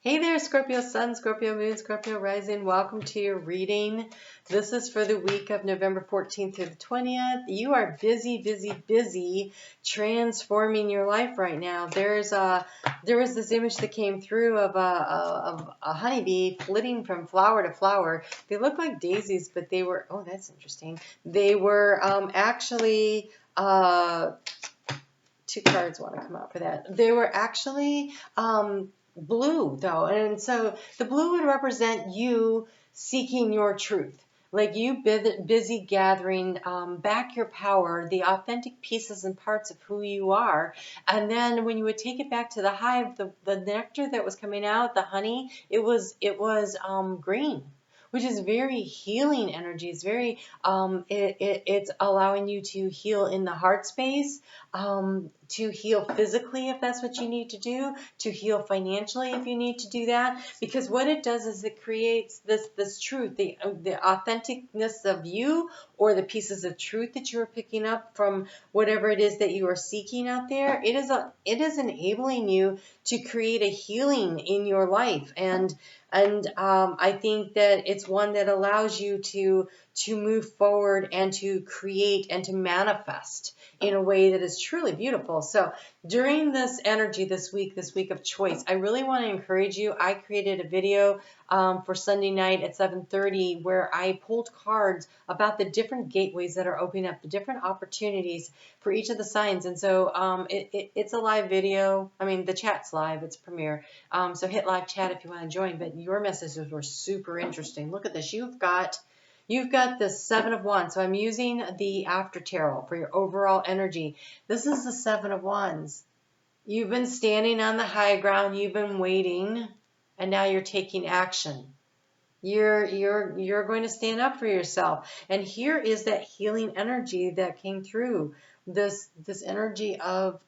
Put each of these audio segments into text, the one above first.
Hey there, Scorpio Sun, Scorpio Moon, Scorpio Rising. Welcome to your reading. This is for the week of November 14th through the 20th. You are busy transforming your life right now. There was this image that came through of a honeybee flitting from flower to flower. They look like daisies, but they were, oh, that's interesting. They were actually, two cards want to come out for that. They were actually, blue though, and so the blue would represent you seeking your truth, like you busy gathering back your power, the authentic pieces and parts of who you are. And then when you would take it back to the hive, the nectar that was coming out, the honey, it was green, which is very healing energy. It's very it's allowing you to heal in the heart space, to heal physically if that's what you need to do, to heal financially if you need to do that. Because what it does is it creates this truth, the authenticness of you, or the pieces of truth that you are picking up from whatever it is that you are seeking out there. It is enabling you to create a healing in your life, and I think that it's one that allows you to move forward and to create and to manifest in a way that is truly beautiful. So during this energy this week of choice, I really want to encourage you. I created a video for Sunday night at 7:30 where I pulled cards about the different gateways that are opening up, the different opportunities for each of the signs. And so it's a live video. I mean, the chat's live, it's premiere. So hit live chat if you want to join. But your messages were super interesting. Look at this. You've got the Seven of Wands. So I'm using the After Tarot for your overall energy. This is the Seven of Wands. You've been standing on the high ground. You've been waiting, and now you're taking action. You're going to stand up for yourself. And here is that healing energy that came through. This energy of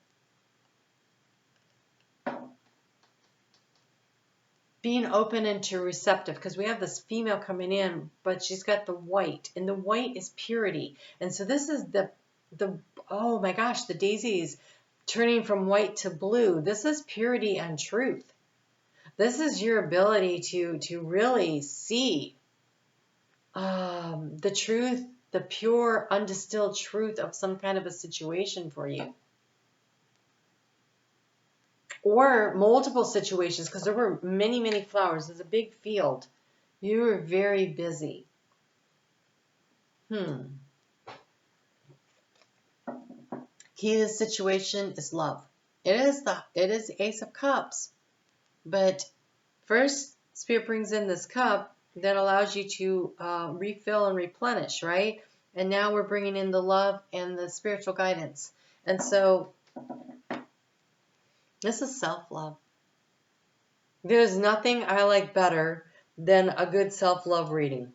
being open and to receptive, because we have this female coming in, but she's got the white, and the white is purity. And so this is the oh my gosh, the daisies turning from white to blue. This is purity and truth. This is your ability to really see the truth, the pure, undistilled truth of some kind of a situation for you. Or multiple situations, because there were many flowers. There's a big field. You were very busy. Key to the situation is love. It is the Ace of Cups. But first, Spirit brings in this cup that allows you to refill and replenish, right? And now we're bringing in the love and the spiritual guidance. And so this is self-love. There's nothing I like better than a good self-love reading.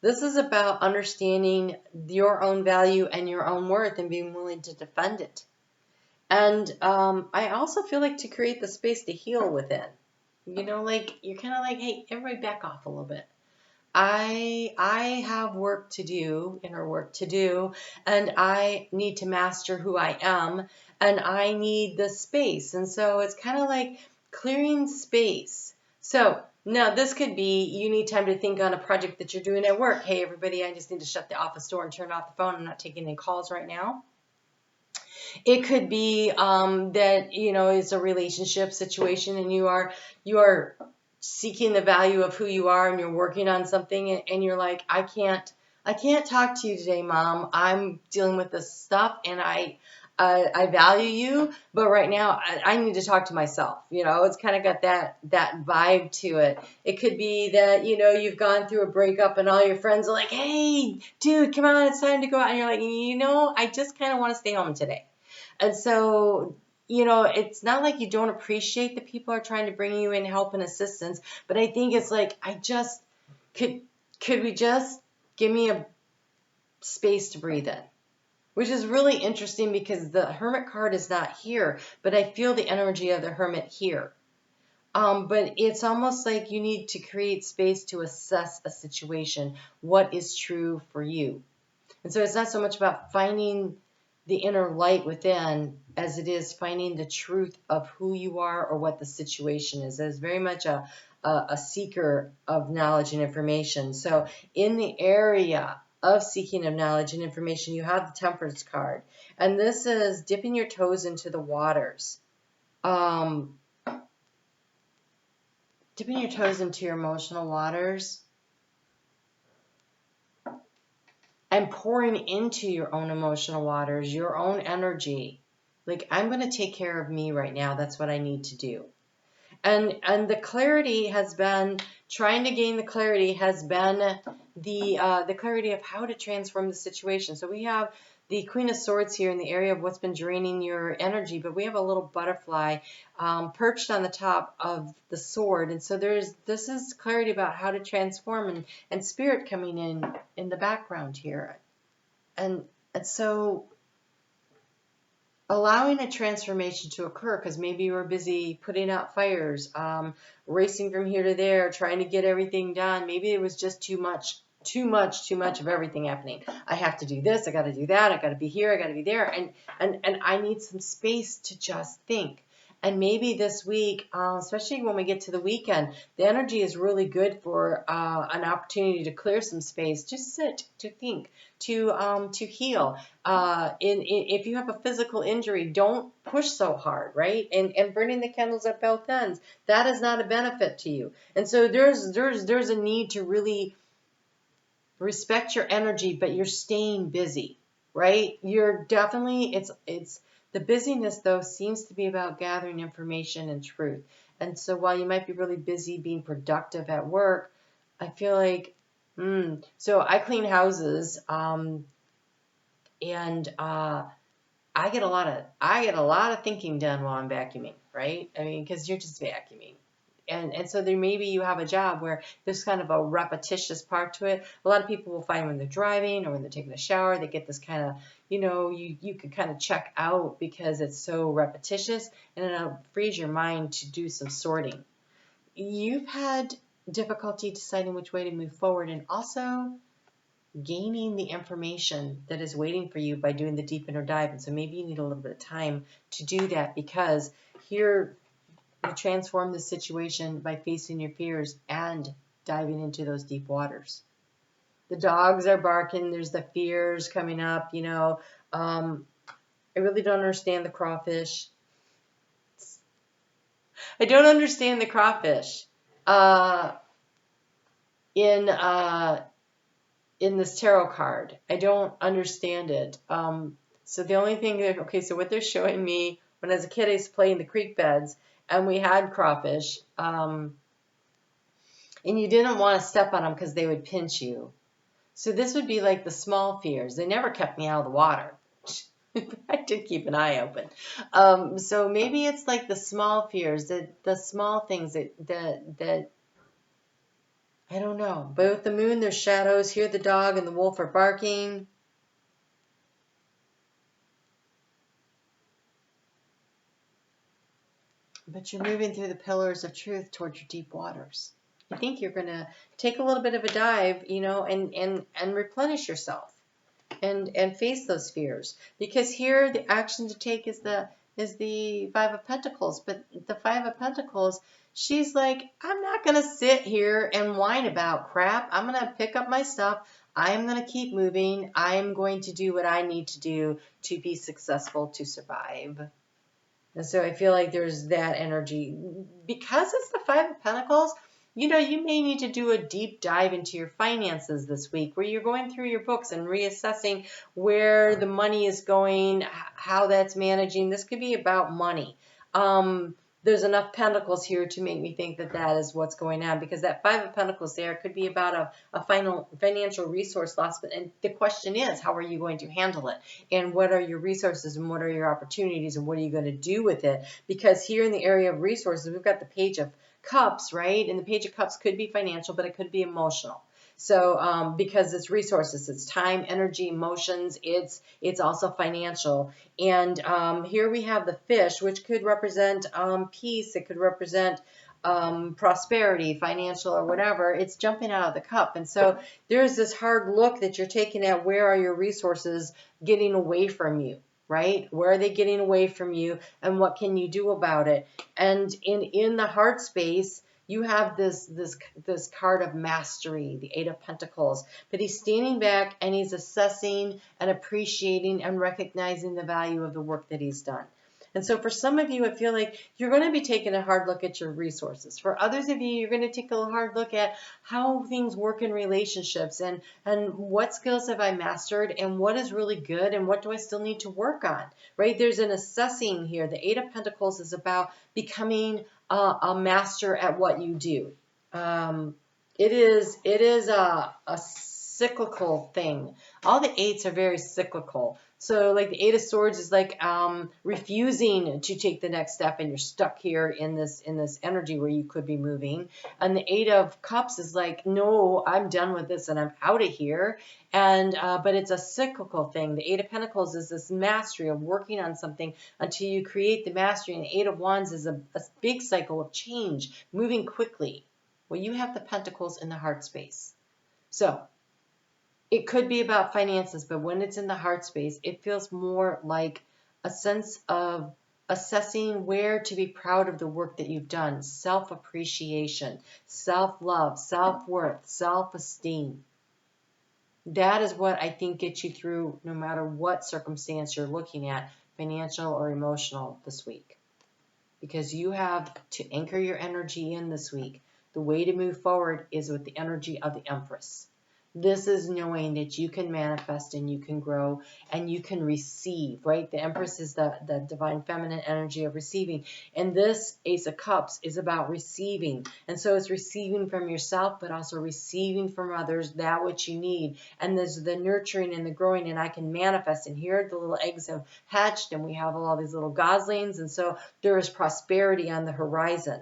This is about understanding your own value and your own worth and being willing to defend it. And I also feel like to create the space to heal within. You know, like you're kind of like, hey, everybody back off a little bit. I have work to do, inner work to do, and I need to master who I am, and I need the space. And so it's kind of like clearing space. So now this could be you need time to think on a project that you're doing at work. Hey, everybody, I just need to shut the office door and turn off the phone. I'm not taking any calls right now. It could be that, you know, it's a relationship situation and you are seeking the value of who you are and you're working on something and you're like, I can't talk to you today, Mom. I'm dealing with this stuff and I value you, but right now I need to talk to myself. You know, it's kind of got that vibe to it. It could be that, you know, you've gone through a breakup and all your friends are like, hey, dude, come on, it's time to go out. And you're like, you know, I just kind of want to stay home today. And so, you know, it's not like you don't appreciate that people are trying to bring you in help and assistance, but I think it's like, could we just give me a space to breathe in? Which is really interesting because the Hermit card is not here, but I feel the energy of the Hermit here. But it's almost like you need to create space to assess a situation, what is true for you. And so it's not so much about finding the inner light within as it is finding the truth of who you are or what the situation is. It's very much a seeker of knowledge and information. So in the area of seeking of knowledge and information, you have the Temperance card. And this is dipping your toes into the waters. Dipping your toes into your emotional waters and pouring into your own emotional waters, your own energy. Like, I'm going to take care of me right now. That's what I need to do. And the clarity has been, trying to gain the clarity has been the clarity of how to transform the situation. So we have the Queen of Swords here in the area of what's been draining your energy, but we have a little butterfly perched on the top of the sword. And so this is clarity about how to transform, and spirit coming in the background here. And so allowing a transformation to occur, because maybe you were busy putting out fires, racing from here to there, trying to get everything done. Maybe it was just too much of everything happening. I have to do this, I got to do that, I got to be here, I got to be there, and I need some space to just think. And maybe this week, especially when we get to the weekend, the energy is really good for an opportunity to clear some space, to sit, to think, to heal. If you have a physical injury, don't push so hard, right? And burning the candles at both ends, that is not a benefit to you. And so there's a need to really respect your energy, but you're staying busy, right? You're definitely, it's the busyness though seems to be about gathering information and truth. And so while you might be really busy being productive at work, I feel like, so I clean houses, and I get a lot of thinking done while I'm vacuuming, right? I mean, because you're just vacuuming. And so there maybe you have a job where there's kind of a repetitious part to it. A lot of people will find when they're driving or when they're taking a shower, they get this kind of, you could kind of check out because it's so repetitious, and it'll freeze your mind to do some sorting. You've had difficulty deciding which way to move forward, and also gaining the information that is waiting for you by doing the deep inner dive. And so maybe you need a little bit of time to do that, because here you transform the situation by facing your fears and diving into those deep waters. The dogs are barking. There's the fears coming up, I really don't understand the crawfish. I don't understand the crawfish in this tarot card. I don't understand it. So the only thing so what they're showing me, when as a kid I used to play in the creek beds, and we had crawfish, and you didn't want to step on them because they would pinch you. So this would be like the small fears. They never kept me out of the water. I did keep an eye open. So maybe it's like the small fears, the small things that I don't know. But with the moon, there's shadows. Here the dog and the wolf are barking. But you're moving through the pillars of truth towards your deep waters. I think you're going to take a little bit of a dive, and replenish yourself and face those fears. Because here the action to take is the Five of Pentacles. But the Five of Pentacles, she's like, I'm not going to sit here and whine about crap. I'm going to pick up my stuff. I'm going to keep moving. I'm going to do what I need to do to be successful, to survive. And so I feel like there's that energy. Because it's the Five of Pentacles, you may need to do a deep dive into your finances this week, where you're going through your books and reassessing where the money is going, how that's managing. This could be about money. There's enough pentacles here to make me think that is what's going on, because that Five of Pentacles there could be about a financial resource loss. And the question is, how are you going to handle it? And what are your resources, and what are your opportunities, and what are you going to do with it? Because here in the area of resources, we've got the Page of Cups, right? And the Page of Cups could be financial, but it could be emotional. So because it's resources, it's time, energy, emotions, it's also financial. And here we have the fish, which could represent peace. It could represent prosperity, financial, or whatever. It's jumping out of the cup. And so there's this hard look that you're taking at, where are your resources getting away from you? right? Where are they getting away from you, and what can you do about it? And in the heart space, you have this card of mastery, the Eight of Pentacles, but he's standing back and he's assessing and appreciating and recognizing the value of the work that he's done. And so for some of you, I feel like you're going to be taking a hard look at your resources. For others of you, you're going to take a hard look at how things work in relationships, and what skills have I mastered, and what is really good, and what do I still need to work on, right? There's an assessing here. The Eight of Pentacles is about becoming a master at what you do. It is a cyclical thing. All the eights are very cyclical. So like the Eight of Swords is like refusing to take the next step, and you're stuck here in this energy where you could be moving. And the Eight of Cups is like, no, I'm done with this and I'm out of here. And but it's a cyclical thing. The Eight of Pentacles is this mastery of working on something until you create the mastery. And the Eight of Wands is a big cycle of change, moving quickly. Well, you have the Pentacles in the heart space. So it could be about finances, but when it's in the heart space, it feels more like a sense of assessing where to be proud of the work that you've done, self-appreciation, self-love, self-worth, self-esteem. That is what I think gets you through no matter what circumstance you're looking at, financial or emotional, this week. Because you have to anchor your energy in this week. The way to move forward is with the energy of the Empress. This is knowing that you can manifest and you can grow and you can receive, right? The Empress is the divine feminine energy of receiving. And this Ace of Cups is about receiving. And so it's receiving from yourself, but also receiving from others that which you need. And there's the nurturing and the growing, and I can manifest. And here the little eggs have hatched, and we have all these little goslings. And so there is prosperity on the horizon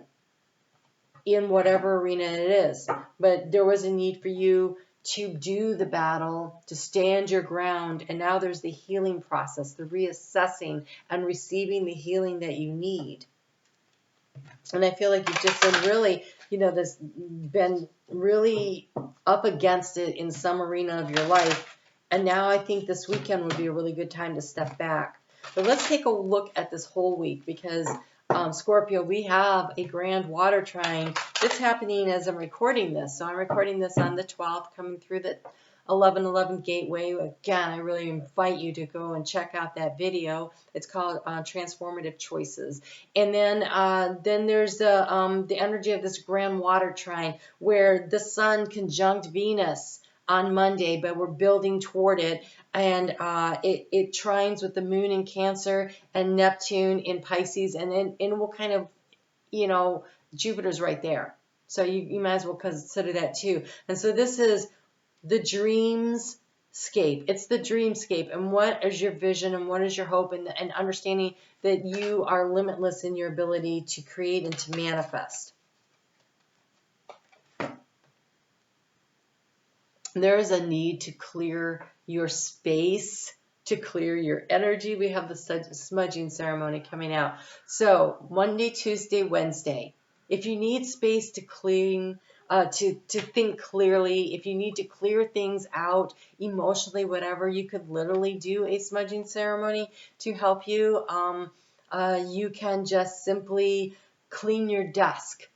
in whatever arena it is. But there was a need for you to do the battle, to stand your ground, and now there's the healing process, the reassessing and receiving the healing that you need. And I feel like you've just been really, this been really up against it in some arena of your life, and now I think this weekend would be a really good time to step back. But let's take a look at this whole week, because Scorpio, we have a grand water trine that's happening as I'm recording this. So I'm recording this on the 12th, coming through the 1111 gateway. Again, I really invite you to go and check out that video. It's called Transformative Choices. And then there's the energy of this grand water trine where the sun conjunct Venus on Monday, but we're building toward it. And it trines with the moon in Cancer and Neptune in Pisces, and it will kind of, Jupiter's right there. So you might as well consider that too. And so this is the dreamscape. It's the dreamscape. And what is your vision, and what is your hope, and understanding that you are limitless in your ability to create and to manifest. There is a need to clear your space, to clear your energy. We have the smudging ceremony coming out. So Monday, Tuesday, Wednesday. If you need space to clean, to think clearly, if you need to clear things out emotionally, whatever, you could literally do a smudging ceremony to help you. You can just simply clean your desk.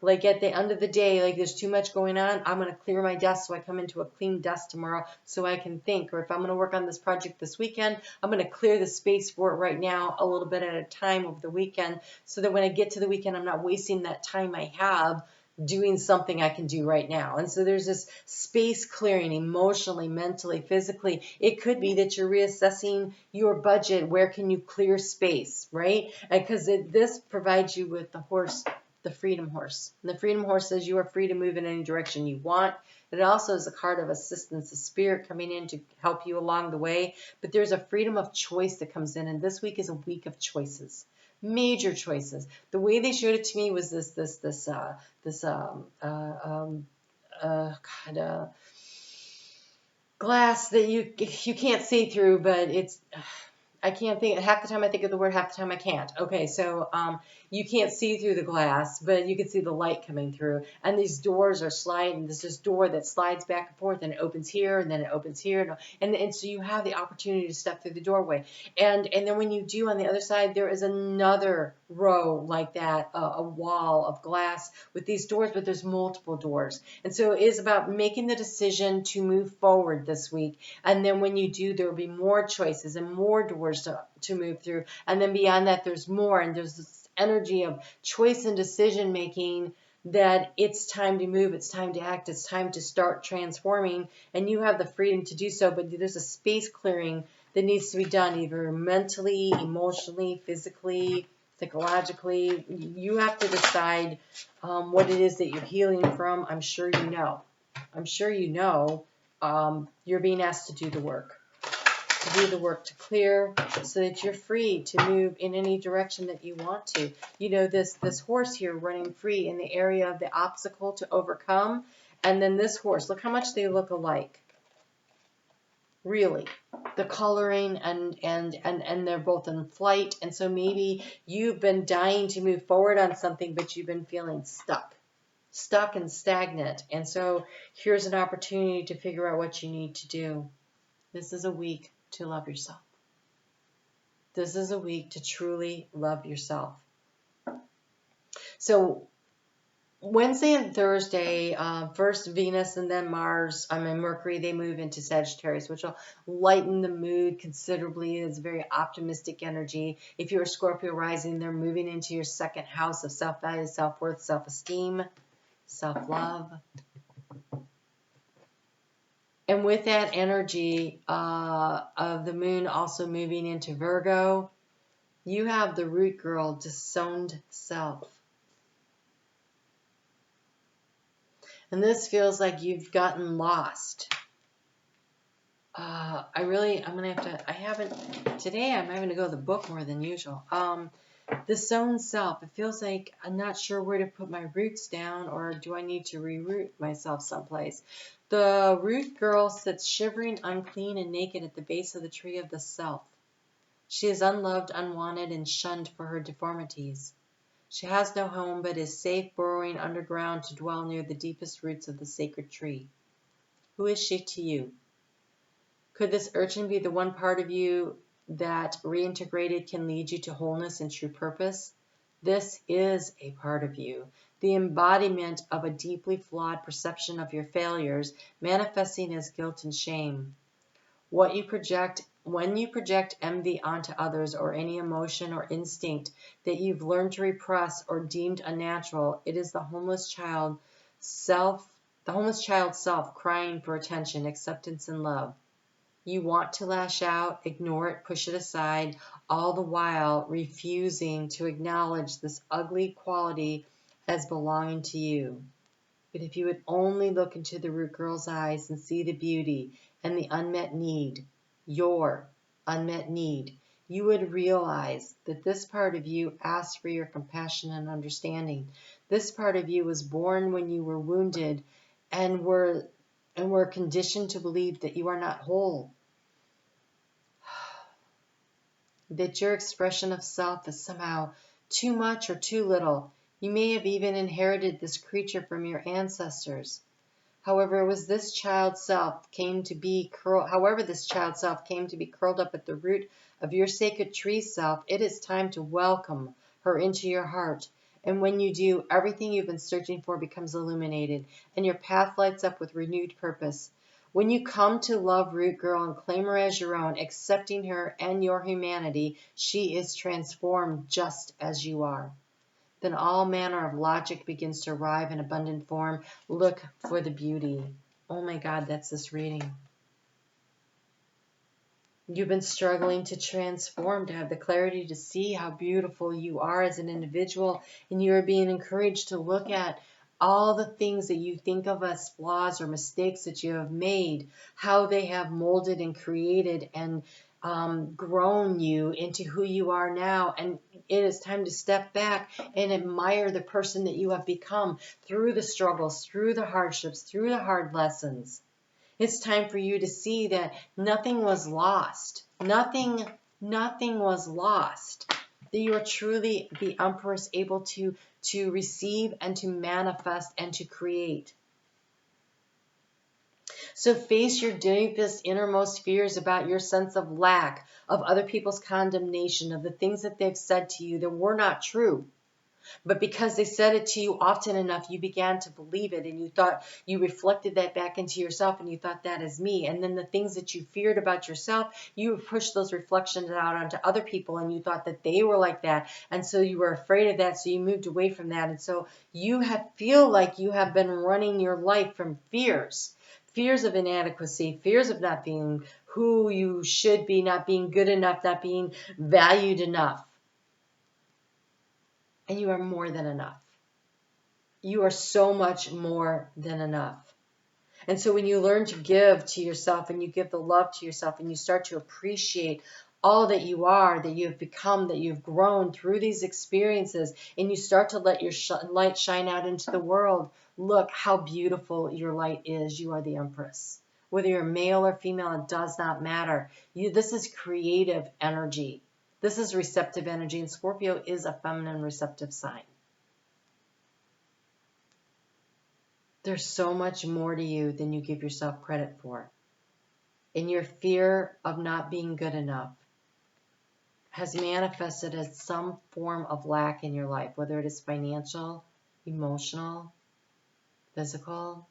Like at the end of the day, like there's too much going on, I'm going to clear my desk so I come into a clean desk tomorrow so I can think. Or if I'm going to work on this project this weekend, I'm going to clear the space for it right now, a little bit at a time over the weekend, so that when I get to the weekend, I'm not wasting that time I have doing something I can do right now. And so there's this space clearing emotionally, mentally, physically. It could be that you're reassessing your budget. Where can you clear space, right? Because this provides you with the horse, the freedom horse. And the freedom horse says you are free to move in any direction you want. It also is a card of assistance, a spirit coming in to help you along the way. But there's a freedom of choice that comes in, and this week is a week of choices, major choices. The way they showed it to me was this glass that you can't see through, but it's I can't think. Half the time I think of the word, half the time I can't. Okay, so you can't see through the glass, but you can see the light coming through. And these doors are sliding. There's this door that slides back and forth, and it opens here, and then it opens here, and so you have the opportunity to step through the doorway. And then when you do, on the other side, there is another row like that, a wall of glass with these doors, but there's multiple doors. And so it is about making the decision to move forward this week. And then when you do, there will be more choices and more doors to move through. And then beyond that, there's more, and there's this energy of choice and decision making, that it's time to move, it's time to act, it's time to start transforming, and you have the freedom to do so. But there's a space clearing that needs to be done, either mentally, emotionally, physically, psychologically. You have to decide what it is that you're healing from. I'm sure you know. You're being asked to do the work. To clear, so that you're free to move in any direction that you want to. You know, this horse here running free in the area of the obstacle to overcome, and then this horse, look how much they look alike. Really, the coloring and they're both in flight. And so maybe you've been dying to move forward on something, but you've been feeling stuck and stagnant. And so here's an opportunity to figure out what you need to do. This is a week to love yourself. This is a week to truly love yourself. So Wednesday and Thursday, first Venus and then Mars, Mercury, they move into Sagittarius, which will lighten the mood considerably. It's a very optimistic energy. If you're a Scorpio rising, they're moving into your second house of self-value, self-worth, self-esteem, self-love. And with that energy of the moon also moving into Virgo, you have the root girl, disowned self. And this feels like you've gotten lost. Today I'm having to go to the book more than usual. Disowned self, it feels like I'm not sure where to put my roots down, or do I need to reroot myself someplace? The root girl sits shivering, unclean, and naked at the base of the tree of the self. She is unloved, unwanted, and shunned for her deformities. She has no home, but is safe burrowing underground to dwell near the deepest roots of the sacred tree. Who is she to you? Could this urchin be the one part of you that, reintegrated, can lead you to wholeness and true purpose? This is a part of you, the embodiment of a deeply flawed perception of your failures, manifesting as guilt and shame. When you project envy onto others, or any emotion or instinct that you've learned to repress or deemed unnatural, it is the homeless child self crying for attention, acceptance, and love. You want to lash out, ignore it, push it aside, all the while refusing to acknowledge this ugly quality as belonging to you. But if you would only look into the root girl's eyes and see the beauty and the unmet need, your unmet need, you would realize that this part of you asks for your compassion and understanding. This part of you was born when you were wounded and were conditioned to believe that you are not whole, that your expression of self is somehow too much or too little. You may have even inherited this creature from your ancestors. However, this child self came to be curled up at the root of your sacred tree self, it is time to welcome her into your heart. And when you do, everything you've been searching for becomes illuminated, and your path lights up with renewed purpose. When you come to love Root Girl and claim her as your own, accepting her and your humanity, she is transformed just as you are. Then all manner of logic begins to arrive in abundant form. Look for the beauty. Oh my God, that's this reading. You've been struggling to transform, to have the clarity to see how beautiful you are as an individual, and you are being encouraged to look at all the things that you think of as flaws or mistakes that you have made, how they have molded and created and grown you into who you are now. And it is time to step back and admire the person that you have become through the struggles, through the hardships, through the hard lessons. It's time for you to see that nothing was lost. Nothing was lost. that you are truly the Empress, able to receive and to manifest and to create. So face your deepest, innermost fears about your sense of lack, of other people's condemnation, of the things that they've said to you that were not true. But because they said it to you often enough, you began to believe it, and you thought, you reflected that back into yourself, and you thought, that is me. And then the things that you feared about yourself, you pushed those reflections out onto other people, and you thought that they were like that. And so you were afraid of that, so you moved away from that. And so you feel like you have been running your life from fears. Fears of inadequacy, fears of not being who you should be, not being good enough, not being valued enough. And you are more than enough. You are so much more than enough. And so when you learn to give to yourself, and you give the love to yourself, and you start to appreciate all that you are, that you have become, that you've grown through these experiences, and you start to let your light shine out into the world, look how beautiful your light is. You are the Empress. Whether you're male or female, it does not matter. This is creative energy. This is receptive energy, and Scorpio is a feminine receptive sign. There's so much more to you than you give yourself credit for. And your fear of not being good enough has manifested as some form of lack in your life, whether it is financial, emotional, physical.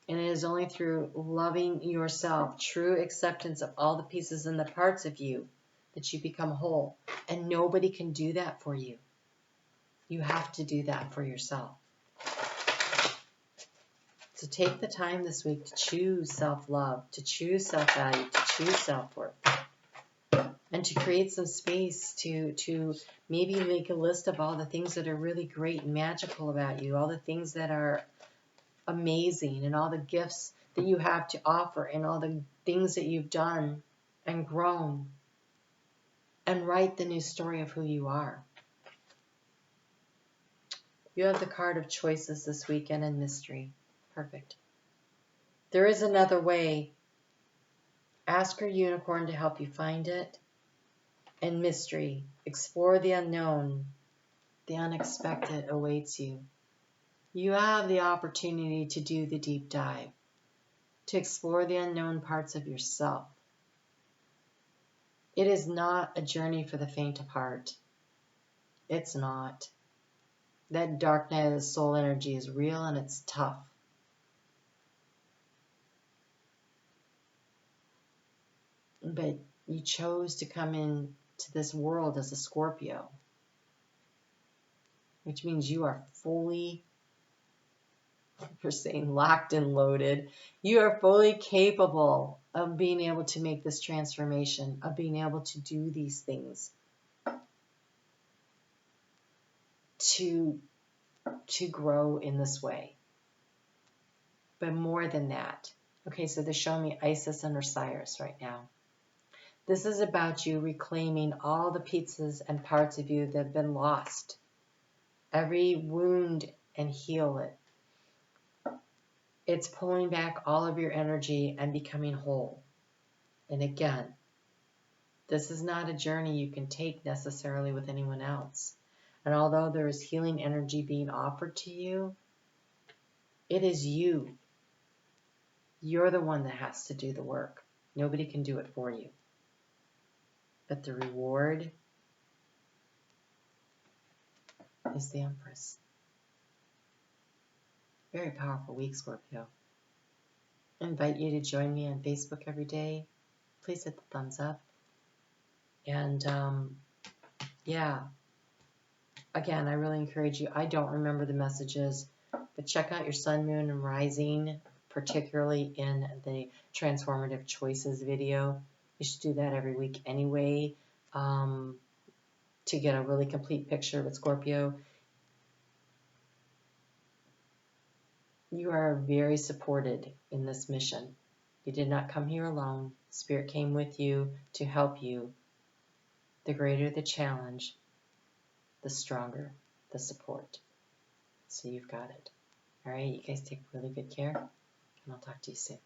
And it is only through loving yourself, true acceptance of all the pieces and the parts of you, that you become whole. And nobody can do that for you. You have to do that for yourself. So take the time this week to choose self-love, to choose self-value, to choose self-worth, and to create some space to maybe make a list of all the things that are really great and magical about you, all the things that are amazing, and all the gifts that you have to offer, and all the things that you've done and grown, and write the new story of who you are. You have the card of choices this weekend and mystery. Perfect. There is another way. Ask your unicorn to help you find it. And mystery. Explore the unknown. The unexpected awaits you. You have the opportunity to do the deep dive, to explore the unknown parts of yourself. It is not a journey for the faint of heart. It's not. That dark night of the soul energy is real, and it's tough. But you chose to come in to this world as a Scorpio, which means you are fully, we're saying, locked and loaded. You are fully capable of being able to make this transformation, of being able to do these things, to grow in this way. But more than that. Okay, so they're showing me Isis and Osiris right now. This is about you reclaiming all the pieces and parts of you that have been lost. Every wound, and heal it. It's pulling back all of your energy and becoming whole. And again, this is not a journey you can take necessarily with anyone else. And although there is healing energy being offered to you, it is you. You're the one that has to do the work. Nobody can do it for you. But the reward is the Empress. Very powerful week, Scorpio. I invite you to join me on Facebook every day. Please hit the thumbs up. And yeah, again, I really encourage you. I don't remember the messages, but check out your sun, moon, and rising, particularly in the transformative choices video. You should do that every week anyway, to get a really complete picture with Scorpio. You are very supported in this mission. You did not come here alone. Spirit came with you to help you. The greater the challenge, the stronger the support. So you've got it. All right, you guys take really good care, and I'll talk to you soon.